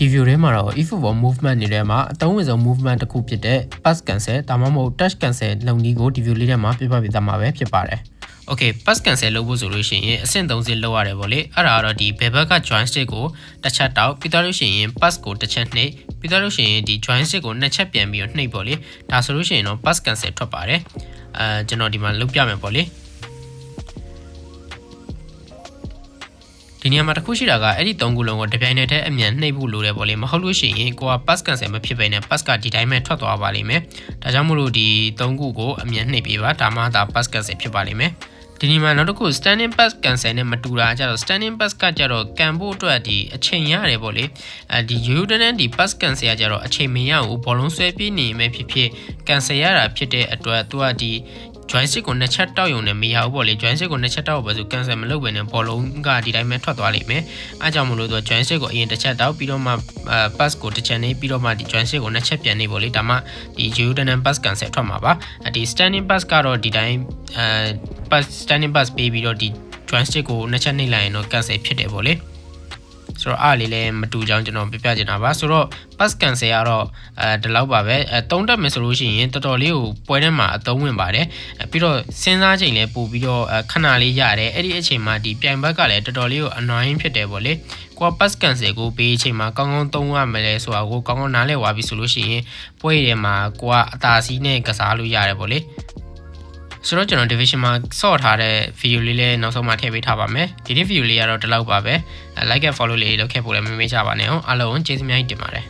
ဒီ view ထဲမှာတော့ eFootball movement နေထဲမှာအသုံးဝင်ဆုံး movement တစ်ခုဖြစ်တဲ့ pass cancel ဒါမှမဟုတ် touch cancel လုပ်နည်းကိုဒီ view လေးထဲမှာပြပြပေးသွားမှာပဲဖြစ်ပါတယ်။ Okay pass cancel လုပ်ဖို့ဆိုလို့ရှိရင်အဆင့်3ဆင့်လုပ်ရတယ်ပေါ့လေ။အဲ့ဒါကတော့ဒီဘယ်ဘက်က joystick ကိုတစ်ချက်တောက်ပြီးတော့လို့ရှိရင် pass ကိုတစ်ချက်နှိပ်ပြီးတော့လို့ရှိရင်ဒီ joystick ကိုနှစ်ချက်ပြန်ပြီးတော့နှိပ်ပေါ့လေ။ဒါဆိုလို့ရှိရင်တော့ pass cancel ထွက်ပါတယ်။ကျွန်တော်ဒီမှာလုပ်ပြမယ်ပေါ့လေ။ဒီနေရာမှာတစ်ခုရှိတာကအဲ့ဒီ3ခုလုံးကိုတပြိုင်နက်တည်းအမြန်နှိပ်ဖို့လိုတယ်ပေါ့လေမဟုတ်လို့ရှိရင်ကိုက pass cancel မဖြစ်ဘဲနဲ့ pass ကဒီတိုင်းပဲထွက်သွားပါလိမ့်မယ်ဒါကြောင့်မို့လို့ဒီ3ခုကိုအမြန်နှိပ်ပေးပါဒါမှသာ pass cancel ဖြစ်ပါလိမ့်မယ်ဒီနေ့မှာနောက်တစ်ခု standing pass cancel နဲ့မတူတာကြတော့ standing pass ကကြတော့ကန်ဖို့အတွက်ဒီအချိန်ရတယ်ပေါ့လေဒီရိုးရိုးတန်းဒီ pass cancel ကကြတော့အချိန်မရဘူးဘောလုံးဆွဲပြေးနေမယ်ဖြစ်ဖြစ် cancel ရတာဖြစ်တဲ့အတွက်သူကဒီjoystick ကိုနှစ်ချက်တောက်ရုံနဲ့မရဘူးပေါ့လေ joystick ကိုနှစ်ချက်တောက်ဖို့ဆို cancel မလုပ်ဘဲနဲ့ဘောလုံးကဒီတိုင်းပဲထွက်သွားလိမ့်မယ်အားကြောင့်မလို့သူ joystick ကိုအရင်တစ်ချက်တောက်ပြီးတော့မှ pass ကိုတစ်ချက်နေပြီးတော့မှဒီ joystick ကိုနှစ်ချက်ပြန်နေပေါ့လေဒါမှဒီရိုးရိုးတန်း pass cancel ထွက်မှာပါဒီ standing pass ကတော့ဒီတိုင်းpass standing pass ပေးပြီးတော့ဒီ joystick ကိုနှစ်ချက်နှိပ်လိုက်ရင်တော့ cancel ဖြစ်တယ်ပေါ့လေဆိုတော့အားလေးလည်းမတူကြောင်းကျွန်တော်ပြပြချင်တာပါဆိုတော့ pass cancel ကတော့ဒီလောက်ပါပဲသုံးတတ်မယ်ဆိုလို့ရှိရင်တော်တော်လေးကိုပွဲထဲမှာအသုံးဝင်ပါတယ်ပြီးတော့စဉ်းစားချိန်လည်းပို့ပြီးတော့ခဏလေးရတယ်အဲ့ဒီအချိန်မှာဒီပြိုင်ဘက်ကလည်းတော်တော်လေးကို annoying ဖြစ်တယ်ပေါ့လေကိုက pass cancel ကိုပေးအချိန်မှာကောင်းကောင်းသုံးရမယ်လဲဆိုတာကိုကောင်းကောင်းနားလည်သွားပြီဆိုလို့ရှိရင်ပွဲထဲမှာကိုကအသာစီးနဲ့ကစားလို့ရတယ်ပေါ့လေဆိုတော့ကျွန်တော် division မှာဆော့ထားတဲ့ video လေးလည်းနောက်ဆုံးမှထည့်ပေးထားပါမယ်ဒီနေ့ video လေးကတော့ဒီလောက်ပါပဲ like and follow လေးလုပ်ခဲ့ဖို့လည်းမမေ့ကြပါနဲ့အောင်အားလုံးကျေးဇူးများတင်ပါတယ်